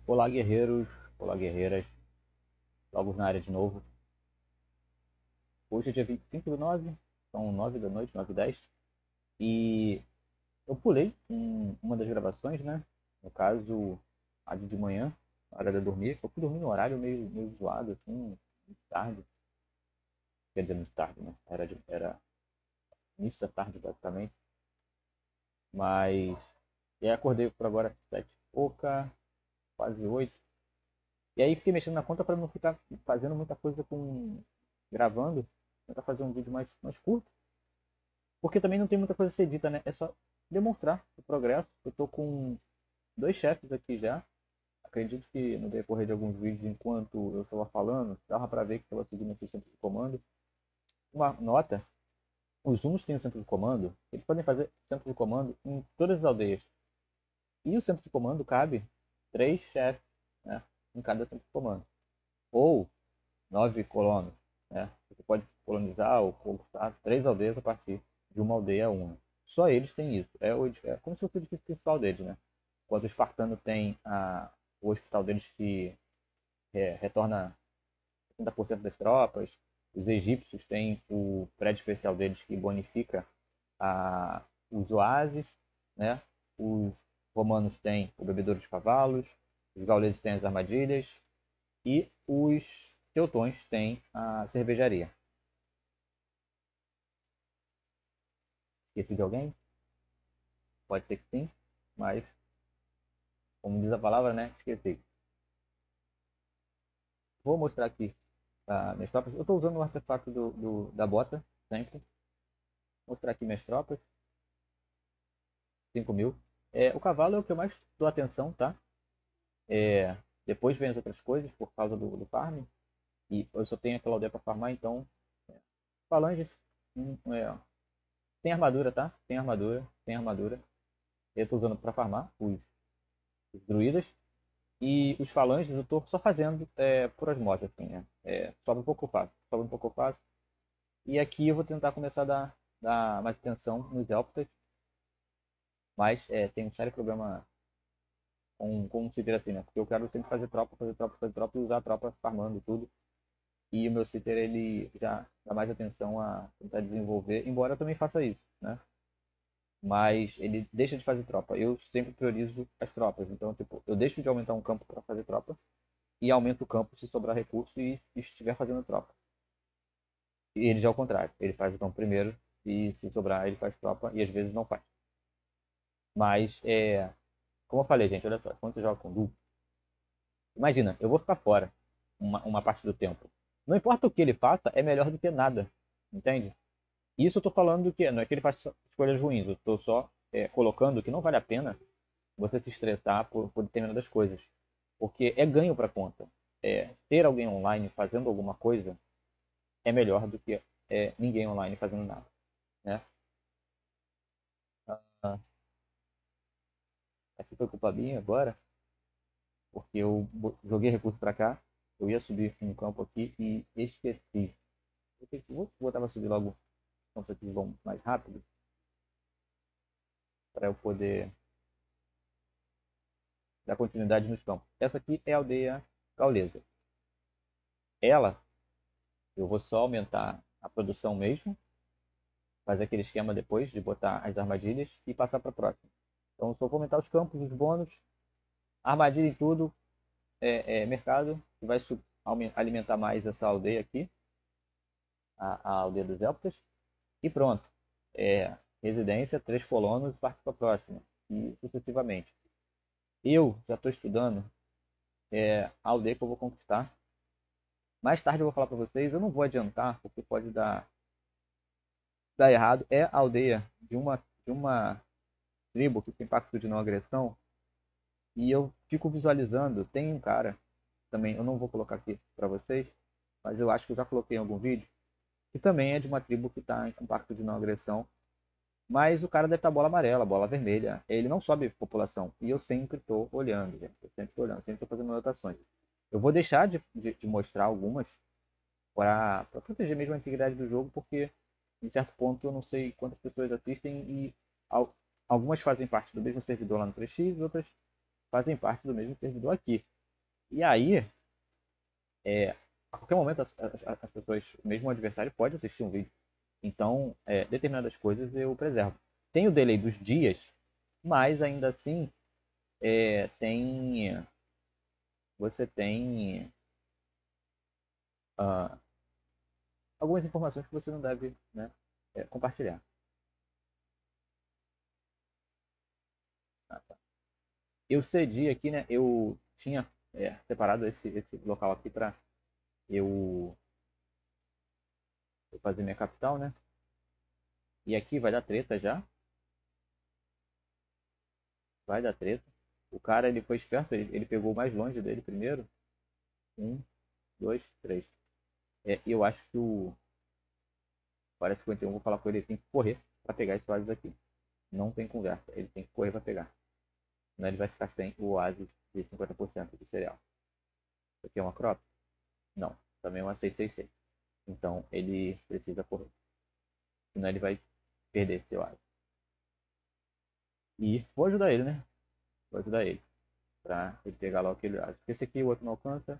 Olá, guerreiros, olá, guerreiras, logo na área de novo. Hoje é dia 25/9, são 9 da noite, 9h10, e eu pulei uma das gravações, né? No caso, a de manhã, na hora de dormir. Eu fui dormir no horário meio zoado, assim, muito tarde. Quer dizer, muito tarde, né? Era início da tarde, basicamente. Mas, e aí acordei por agora 7h e pouca, quase 8. E aí fiquei mexendo na conta para não ficar fazendo muita coisa gravando. Tentar fazer um vídeo mais curto. Porque também não tem muita coisa a ser dita, né? É só demonstrar o progresso. Eu tô com dois chefes aqui já. Acredito que no decorrer de alguns vídeos, enquanto eu estava falando, dava para ver que estava seguindo esse centro de comando. Uma nota, os Hunos têm um centro de comando, eles podem fazer centro de comando em todas as aldeias. E o centro de comando cabe 3 chefes, né, em cada centro de comando. Ou 9 colonos. Né? Você pode colonizar ou conquistar 3 aldeias a partir de uma aldeia uma. Só eles têm isso. É como se fosse o edifício principal deles. Né? Enquanto o espartano tem o hospital deles que retorna 30% das tropas, os egípcios têm o prédio especial deles que bonifica os oásis, né? Os romanos têm o bebedouro de cavalos, os gauleses têm as armadilhas e os teutões têm a cervejaria. Esqueci de alguém? Pode ser que sim, mas como diz a palavra, né? Esqueci. Vou mostrar aqui minhas tropas. Eu estou usando o artefato da bota, sempre. Vou mostrar aqui minhas tropas. 5.000. O cavalo é o que eu mais dou atenção, tá? Depois vem as outras coisas por causa do farm. E eu só tenho aquela aldeia para farmar, então. Falanges. Tem armadura, tá? Tem armadura, tem armadura. Eu estou usando para farmar os druidas. E os falanges eu estou só fazendo por osmose, assim, né? Sobe um pouco fácil, sobe um pouco fácil. E aqui eu vou tentar começar a dar mais atenção nos elfos, mas tem um sério problema com se dizer assim, né? Porque eu quero sempre fazer tropa, fazer tropa, fazer tropa e usar a tropa farmando tudo. E o meu sitter, ele já dá mais atenção a tentar desenvolver, embora eu também faça isso, né? Mas ele deixa de fazer tropa. Eu sempre priorizo as tropas. Então, tipo, eu deixo de aumentar um campo para fazer tropa e aumento o campo se sobrar recurso e estiver fazendo tropa. E ele já é o contrário. Ele faz o campo primeiro e se sobrar ele faz tropa e às vezes não faz. Mas, como eu falei, gente, olha só, quando você joga com duplo, imagina, eu vou ficar fora uma parte do tempo. Não importa o que ele faça, é melhor do que nada. Entende? Isso eu tô falando do que não é que ele faz escolhas ruins, eu tô só colocando que não vale a pena você se estressar por determinadas coisas. Porque é ganho para conta. Ter alguém online fazendo alguma coisa é melhor do que ninguém online fazendo nada. Né? Ah, aqui foi culpa minha agora, porque eu joguei recurso para cá, eu ia subir um campo aqui e esqueci. Vou botar para subir logo campos aqui vão mais rápido, para eu poder dar continuidade nos campos. Essa aqui é a aldeia gaulesa. Ela, eu vou só aumentar a produção mesmo, fazer aquele esquema depois de botar as armadilhas e passar para a próxima. Então, só vou aumentar os campos, os bônus, armadilha e tudo, mercado, que vai alimentar mais essa aldeia aqui, a aldeia dos elfos, e pronto. Residência, 3 colonos, parte para a próxima, e sucessivamente. Eu já estou estudando a aldeia que eu vou conquistar. Mais tarde eu vou falar para vocês, eu não vou adiantar, porque pode dar errado. É a aldeia de uma tribo que tem pacto de não agressão, e eu fico visualizando, tem um cara, também, eu não vou colocar aqui para vocês, mas eu acho que eu já coloquei em algum vídeo, que também é de uma tribo que está com pacto de não agressão, mas o cara deve estar bola amarela, bola vermelha, ele não sobe população, e eu sempre estou olhando, gente, eu sempre estou olhando, sempre estou fazendo anotações. Eu vou deixar de mostrar algumas para proteger mesmo a integridade do jogo, porque em certo ponto eu não sei quantas pessoas assistem e algumas fazem parte do mesmo servidor lá no 3x, outras fazem parte do mesmo servidor aqui. E aí, a qualquer momento, as pessoas, mesmo o adversário, pode assistir um vídeo. Então, determinadas coisas eu preservo. Tem o delay dos dias, mas ainda assim, tem, você tem ah, algumas informações que você não deve, né, compartilhar. Ah, tá. Eu cedi aqui, né? Eu tinha separado esse local aqui para eu, eu fazer minha capital, né? E aqui vai dar treta já. Vai dar treta. O cara, ele foi esperto, ele pegou o mais longe dele primeiro. Um, dois, três. E eu acho que o 4051, vou falar com ele, ele tem que correr para pegar esse oásis aqui. Não tem conversa, ele tem que correr para pegar. Senão ele vai ficar sem o oásis de 50% do cereal. Isso aqui é uma crop? Não, também é uma 666. Então ele precisa correr. Senão ele vai perder esse oásis. E vou ajudar ele, né? Vou ajudar ele. Pra ele pegar logo aquele oásis. Porque esse aqui o outro não alcança.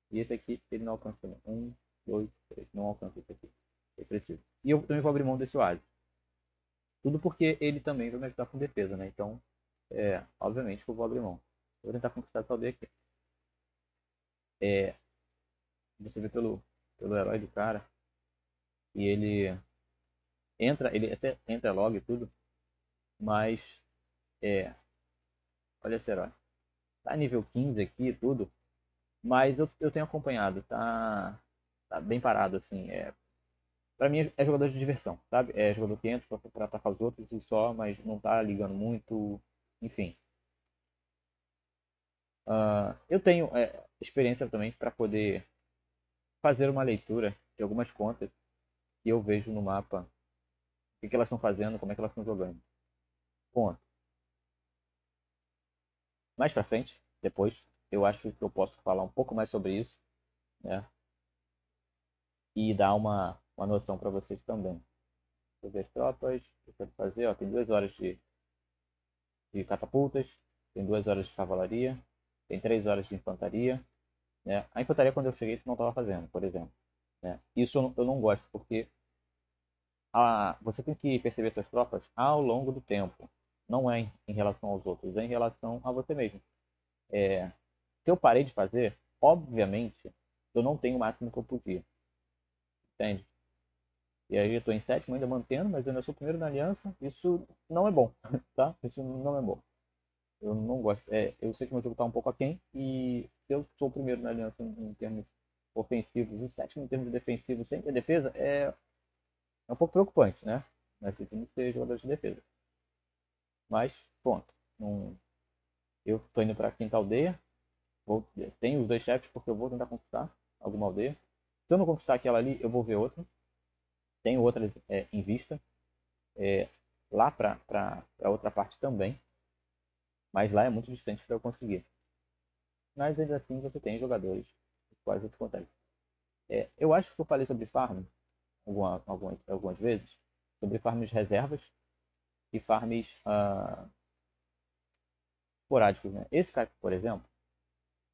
E esse aqui ele não alcança também. Um, dois, três. Não alcança esse aqui. Ele precisa. E eu também vou abrir mão desse oásis. Tudo porque ele também vai me ajudar com defesa, né? Então, obviamente que eu vou abrir mão. Vou tentar conquistar essa aldeia aqui. É, você vê pelo herói do cara. E ele até entra logo e tudo. Mas, é, olha esse herói. Tá nível 15 aqui e tudo. Mas eu tenho acompanhado. Tá bem parado, assim. Pra mim é jogador de diversão, sabe? É jogador que entra pra atacar os outros e só, mas não tá ligando muito. Enfim. Eu tenho experiência também para poder fazer uma leitura de algumas contas que eu vejo no mapa, o que elas estão fazendo, como é que elas estão jogando. Ponto. Mais para frente, depois, eu acho que eu posso falar um pouco mais sobre isso, né? E dar uma noção para vocês também. Deixa eu ver as tropas, o que eu quero fazer. Ó, tem 2 horas de catapultas, tem 2 horas de cavalaria, tem 3 horas de infantaria. Né? A infantaria, quando eu cheguei, isso não estava fazendo, por exemplo. Né? Isso eu não gosto, porque você tem que perceber suas tropas ao longo do tempo. Não é em relação aos outros, é em relação a você mesmo. Se eu parei de fazer, obviamente, eu não tenho o máximo que eu podia. Entende? E aí eu estou em sétimo ainda mantendo, mas eu ainda sou primeiro na aliança. Isso não é bom, tá? Isso não é bom. Eu não gosto. Eu sei que meu jogo está um pouco aquém, e se eu sou o primeiro na aliança em termos ofensivos, o sétimo em termos defensivos, sem ter defesa, é um pouco preocupante, né? Nós temos que ser jogadores de defesa. Mas, ponto. Não, eu estou indo para a quinta aldeia. Tenho os 2 chefes porque eu vou tentar conquistar alguma aldeia. Se eu não conquistar aquela ali, eu vou ver outra. Tenho outras em vista. É, lá para outra parte também. Mas lá é muito distante para eu conseguir. Mas ainda assim você tem jogadores os quais você consegue. Eu acho que eu falei sobre farm algumas vezes. Sobre farms reservas e farms esporádicos. Né? Esse cara, por exemplo,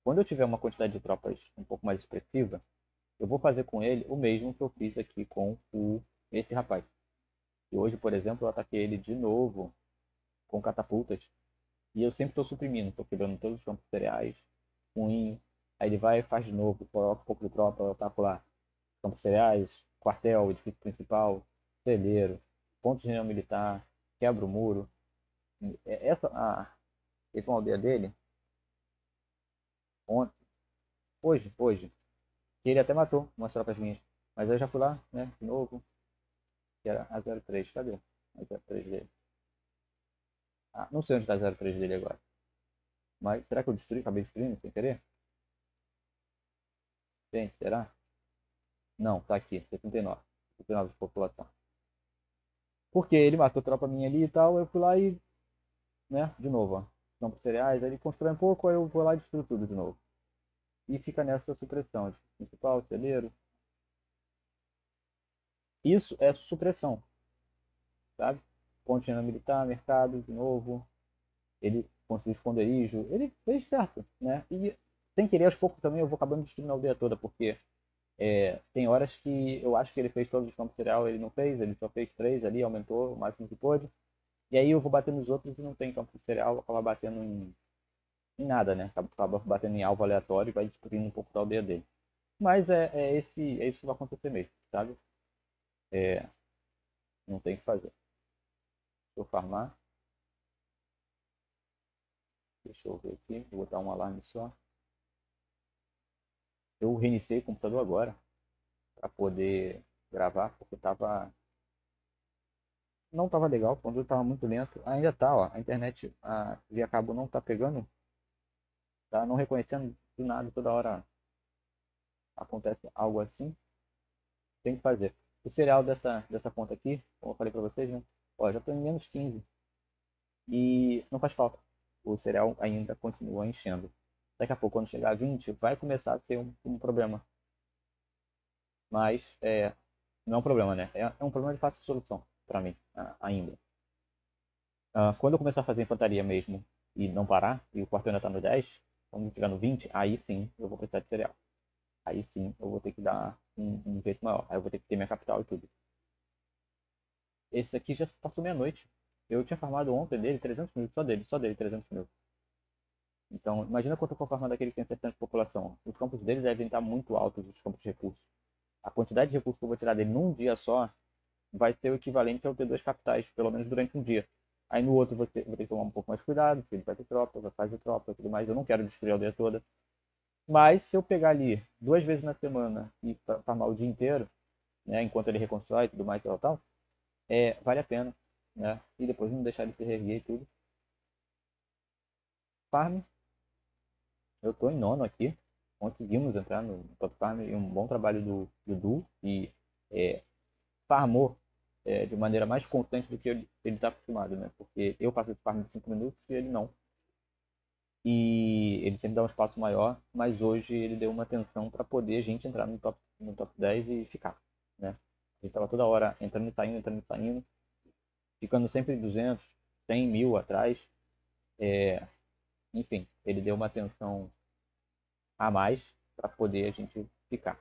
quando eu tiver uma quantidade de tropas um pouco mais expressiva, eu vou fazer com ele o mesmo que eu fiz aqui com esse rapaz. E hoje, por exemplo, eu ataquei ele de novo com catapultas. E eu sempre estou suprimindo, estou quebrando todos os campos cereais, ruim. Aí ele vai e faz de novo, coloca um pouco de tropa, eu ataco lá. Campos cereais, quartel, edifício principal, celeiro, ponto de reunião militar, quebra o muro. Essa é uma aldeia dele, ontem, hoje, que ele até matou umas tropas minhas. Mas eu já fui lá, né, de novo, que era a 03. Cadê a 03 dele? Não sei onde está a 03 dele agora. Mas será que eu acabei destruindo sem querer? Gente, será? Não, tá aqui, 79. 79 de população. Porque ele matou tropa minha ali e tal, eu fui lá e, né, de novo, ó. Campos cereais, aí ele constrói um pouco, aí eu vou lá e destruo tudo de novo. E fica nessa supressão, de principal, celeiro. Isso é supressão, sabe? Ponte militar, mercado, de novo. Ele conseguiu esconderijo, ele fez certo, né? E sem querer, aos poucos também eu vou acabando destruindo a aldeia toda, porque tem horas que eu acho que ele fez todos os campos de cereal, ele não fez, ele só fez 3 ali, aumentou o máximo que pôde. E aí eu vou bater nos outros e não tem campo de cereal, vou acabar batendo em nada, né? Acaba batendo em alvo aleatório e vai destruindo um pouco da aldeia dele. Mas é isso que vai acontecer mesmo, sabe? É, não tem o que fazer. Deixa eu farmar. Deixa eu ver aqui. Vou botar um alarme só. Eu reiniciei o computador agora para poder gravar, porque não tava legal, o computador tava muito lento. Ainda tá, ó. A internet via cabo não tá pegando, tá não reconhecendo do nada, toda hora acontece algo assim. Tem que fazer. O cereal dessa conta aqui, como eu falei para vocês, né? Ó, já tô em menos 15 e não faz falta. O cereal ainda continua enchendo. Daqui a pouco, quando chegar a 20, vai começar a ser um problema. Mas não é um problema, né? É um problema de fácil solução para mim, ainda. Quando eu começar a fazer infantaria mesmo e não parar, e o quarto ainda tá no 10, quando chegar no 20, aí sim eu vou precisar de cereal. Aí sim eu vou ter que dar um jeito maior. Aí eu vou ter que ter minha capital e tudo. Esse aqui já passou meia-noite. Eu tinha farmado ontem dele 300 mil, só dele 300 mil. Então, imagina quanto eu for farmar daquele que tem 70 de população. Os campos dele devem estar muito altos, os campos de recursos. A quantidade de recursos que eu vou tirar dele num dia só vai ser o equivalente ao ter dois capitais, pelo menos durante um dia. Aí no outro vou ter que tomar um pouco mais cuidado, porque ele vai ter tropa, vai fazer tropa e tudo mais. Eu não quero destruir a aldeia toda. Mas se eu pegar ali 2 vezes na semana e farmar o dia inteiro, né, enquanto ele reconstrói e tudo mais, tal, vale a pena. Né? E depois não deixar ele se reerguer e tudo. Farm, eu tô em nono aqui. Conseguimos entrar no top farm e um bom trabalho do Du e farmou de maneira mais constante do que ele está acostumado, né? Porque eu faço esse farm de 5 minutos e ele não. E ele sempre dá um espaço maior, mas hoje ele deu uma atenção para poder a gente entrar no top 10 e ficar, né? A gente estava toda hora entrando e saindo, ficando sempre 200, 100 mil atrás. Enfim, ele deu uma atenção a mais para poder a gente ficar.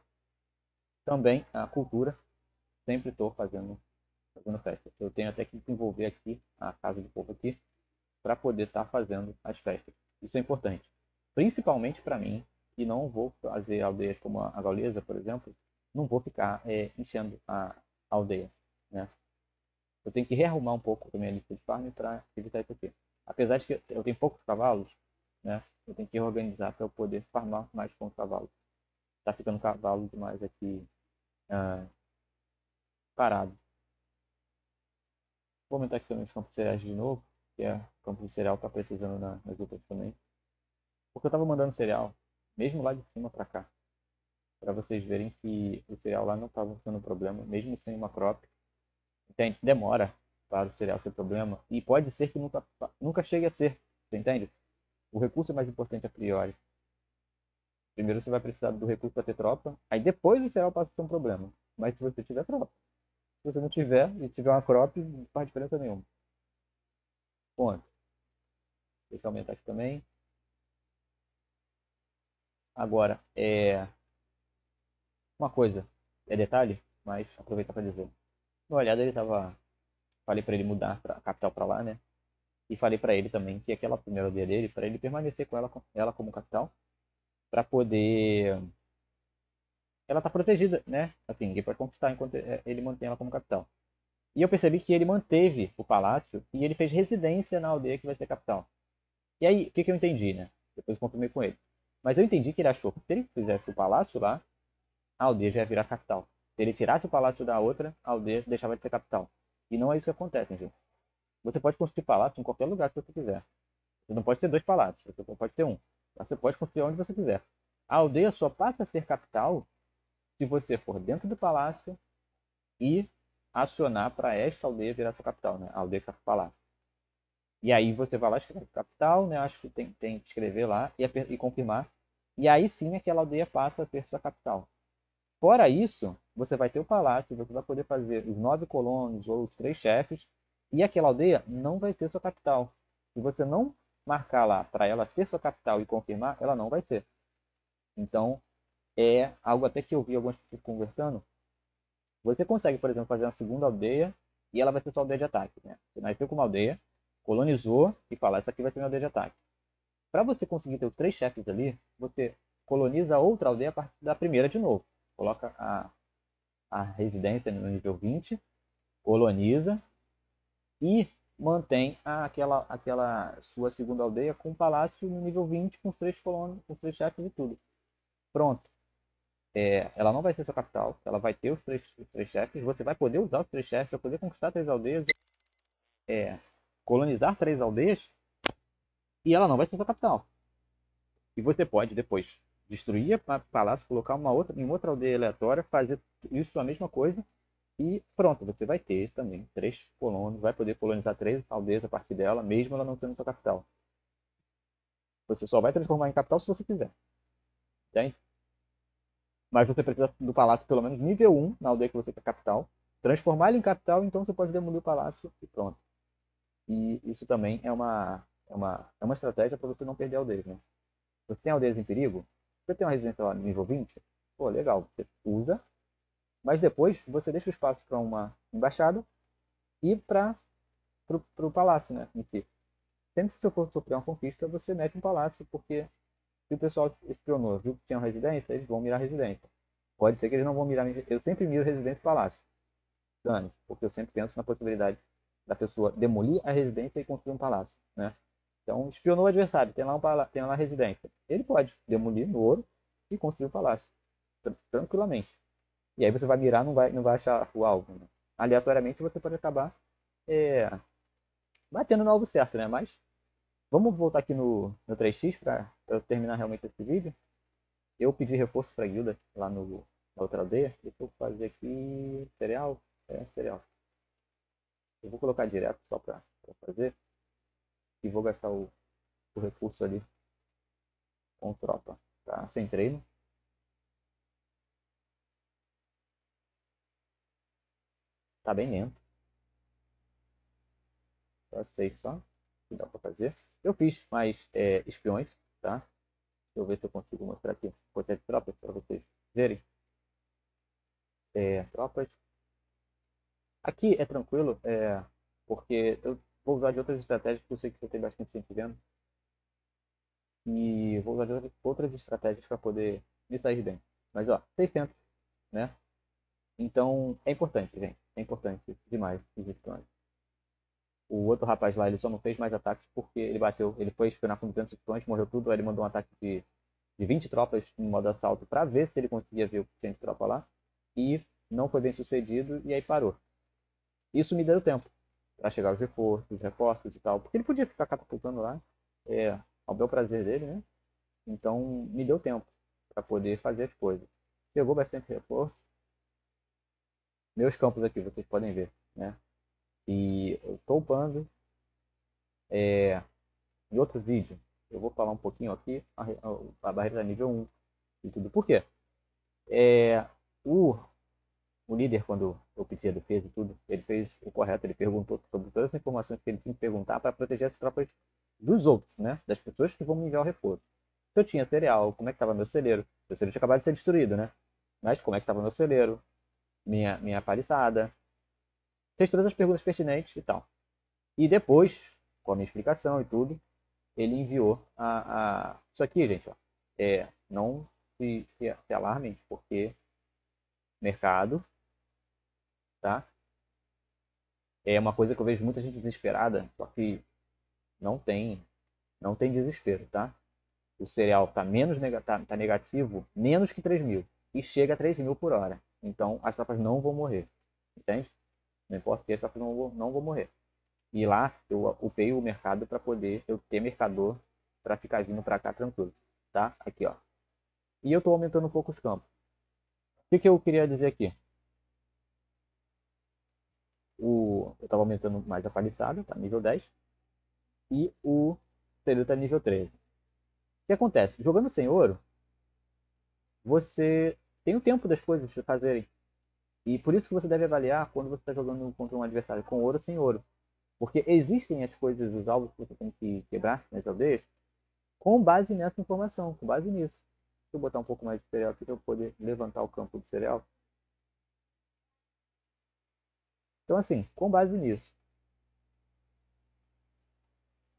Também a cultura, sempre estou fazendo festa. Eu tenho até que desenvolver aqui a casa do povo aqui para poder estar fazendo as festas. Isso é importante. Principalmente para mim, que não vou fazer aldeias como a Gaulesa, por exemplo, não vou ficar enchendo a aldeia. Né? Eu tenho que rearrumar um pouco a minha lista de farm para evitar isso aqui. Apesar de que eu tenho poucos cavalos, né? Eu tenho que organizar para eu poder farmar mais com os cavalos. Tá ficando cavalo demais aqui parado. Vou aumentar aqui também os campos de cereais de novo, que é o campo de cereal tá precisando nas outras também. Porque eu tava mandando cereal, mesmo lá de cima para cá, para vocês verem que o cereal lá não estava sendo um problema, mesmo sem uma crop. Entende? Demora para o cereal ser problema e pode ser que nunca chegue a ser, você entende? O recurso é mais importante a priori. Primeiro você vai precisar do recurso para ter tropa, aí depois o cereal passa a ser um problema. Mas se você tiver tropa, se você não tiver e tiver uma crop, não faz diferença nenhuma. Ponto. Deixa eu aumentar aqui também. Agora, uma coisa, é detalhe, mas aproveitar para dizer. Na olhada ele tava. Falei para ele mudar a capital para lá, né? E falei para ele também que aquela primeira aldeia dele, para ele permanecer com ela como capital, para poder. Ela tá protegida, né? Assim, ninguém pode conquistar enquanto ele mantém ela como capital. E eu percebi que ele manteve o palácio e ele fez residência na aldeia que vai ser capital. E aí, o que, que eu entendi, né? Depois eu confirmei com ele. Mas eu entendi que ele achou que se ele fizesse o palácio lá, a aldeia já ia virar capital. Se ele tirasse o palácio da outra, a aldeia deixava de ser capital. E não é isso que acontece, gente. Você pode construir palácio em qualquer lugar que você quiser. Você não pode ter dois palácios, você só pode ter um. Você pode construir onde você quiser. A aldeia só passa a ser capital se você for dentro do palácio e acionar para esta aldeia virar sua capital, né? A aldeia que está palácio. E aí você vai lá escrever capital, né? Acho que tem que escrever lá e confirmar. E aí sim aquela aldeia passa a ser sua capital. Fora isso, você vai ter o palácio, você vai poder fazer os 9 colonos ou os 3 chefes, e aquela aldeia não vai ser sua capital. Se você não marcar lá para ela ser sua capital e confirmar, ela não vai ser. Então, é algo até que eu vi algumas pessoas conversando. Você consegue, por exemplo, fazer uma segunda aldeia e ela vai ser sua aldeia de ataque, né? Você nasceu com uma aldeia, colonizou e fala, essa aqui vai ser minha aldeia de ataque. Para você conseguir ter os 3 chefes ali, você coloniza outra aldeia a partir da primeira de novo. Coloca a residência no nível 20, coloniza e mantém aquela sua segunda aldeia com o palácio no nível 20, com os 3 colonos, com os 3 chefes e tudo. Pronto. Ela não vai ser sua capital, ela vai ter os três chefes, você vai poder usar os 3 chefes, vai poder conquistar 3 aldeias, colonizar 3 aldeias, e ela não vai ser sua capital. E você pode depois destruir o palácio, colocar em outra aldeia aleatória, fazer isso a mesma coisa, e pronto, você vai ter também 3 colonos, vai poder colonizar 3 aldeias a partir dela, mesmo ela não sendo sua capital. Você só vai transformar em capital se você quiser. Entende? Mas você precisa do palácio pelo menos nível 1 na aldeia que você quer capital. Transformar ele em capital, então você pode demolir o palácio e pronto. E isso também é uma estratégia para você não perder aldeias, né? Você tem aldeias em perigo, você tem uma residência lá no nível 20, pô, legal, você usa, mas depois você deixa o espaço para uma embaixada e para o palácio, né, em si. Sempre que você for sofrer uma conquista, você mete um palácio, porque se o pessoal espionou, viu que tinha uma residência, eles vão mirar a residência. Pode ser que eles não vão mirar. Eu sempre miro residência e palácio. Dane, porque eu sempre penso na possibilidade da pessoa demolir a residência e construir um palácio, né? Então, espionou o adversário, tem lá uma residência. Ele pode demolir no ouro e construir um palácio, tranquilamente. E aí você vai mirar, não vai achar o alvo. Né? Aleatoriamente você pode acabar batendo no alvo certo, né? Mas vamos voltar aqui no 3x para eu terminar realmente esse vídeo. Eu pedi reforço para a guilda lá na outra aldeia. Deixa eu fazer aqui cereal. Cereal. Eu vou colocar direto só para fazer. E vou gastar o recurso ali com tropa. Tá? Sem treino. Tá bem lento. Só 6 só. Que dá para fazer. Eu fiz mais espiões, tá? Deixa eu ver se eu consigo mostrar aqui. Quantidade de tropas para vocês verem. Tropas. Aqui é tranquilo, porque eu vou usar de outras estratégias que eu sei que você tem bastante gente vendo. E vou usar de outras estratégias para poder me sair bem. Mas ó, 600, né? Então é importante, gente. É importante demais os espiões. O outro rapaz lá, ele só não fez mais ataques porque ele bateu. Ele foi espionar com 200 espiões, morreu tudo. Aí ele mandou um ataque de 20 tropas em modo assalto para ver se ele conseguia ver o que tinha de tropa lá. E não foi bem sucedido e aí parou. Isso me deu tempo para chegar os reforços e tal. Porque ele podia ficar catapultando lá, ao bel prazer dele, né? Então me deu tempo para poder fazer as coisas. Chegou bastante reforço. Meus campos aqui, vocês podem ver, né? E eu estou upando. Em outro vídeo, eu vou falar um pouquinho aqui a barreira da nível 1 e tudo. Por quê? É, o, o líder, quando eu pedi a defesa e tudo, ele fez o correto, ele perguntou sobre todas as informações que ele tinha que perguntar para proteger as tropas dos outros, né? Das pessoas que vão me enviar o reforço. Se eu tinha cereal, como é que estava meu celeiro? Meu celeiro tinha acabado de ser destruído, né? Mas como é que estava meu celeiro? Minha paliçada? Fez todas as perguntas pertinentes e tal. E depois, com a minha explicação e tudo, ele enviou Isso aqui, gente, ó, não se alarmem, porque mercado, tá? É uma coisa que eu vejo muita gente desesperada, só que não tem, não tem desespero, tá? O cereal tá negativo menos que 3.000 e chega a 3.000 por hora. Então as tropas não vão morrer, entende? Não importa que as tropas não vão morrer. E lá eu upei o mercado para poder eu ter mercador para ficar vindo para cá tranquilo, tá? Aqui, ó. E eu estou aumentando um pouco os campos. O que eu queria dizer aqui? Eu estava aumentando mais a paliçada, tá? Nível 10. E o período tá nível 13. O que acontece? Jogando sem ouro, você tem o tempo das coisas de fazerem. E por isso que você deve avaliar quando você está jogando contra um adversário com ouro ou sem ouro. Porque existem as coisas, os alvos que você tem que quebrar nas aldeias, com base nessa informação, com base nisso. eu botar um pouco mais de cereal aqui para eu poder levantar o campo de cereal. Então, assim, com base nisso,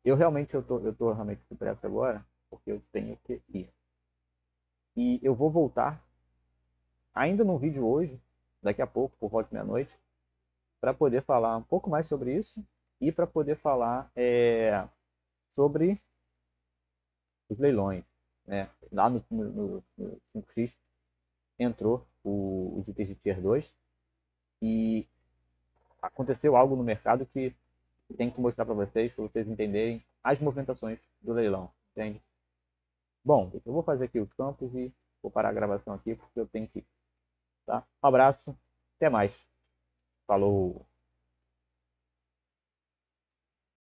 eu tô realmente com pressa agora, porque eu tenho que ir. E eu vou voltar ainda no vídeo hoje, daqui a pouco, por volta de meia-noite, para poder falar um pouco mais sobre isso e para poder falar sobre os leilões. Né? Lá no 5x entrou os itens de Tier 2 e aconteceu algo no mercado que tem que mostrar para vocês entenderem as movimentações do leilão. Entende? Bom, eu vou fazer aqui os campos e vou parar a gravação aqui porque eu tenho que ir. Tá? Um abraço, até mais. Falou!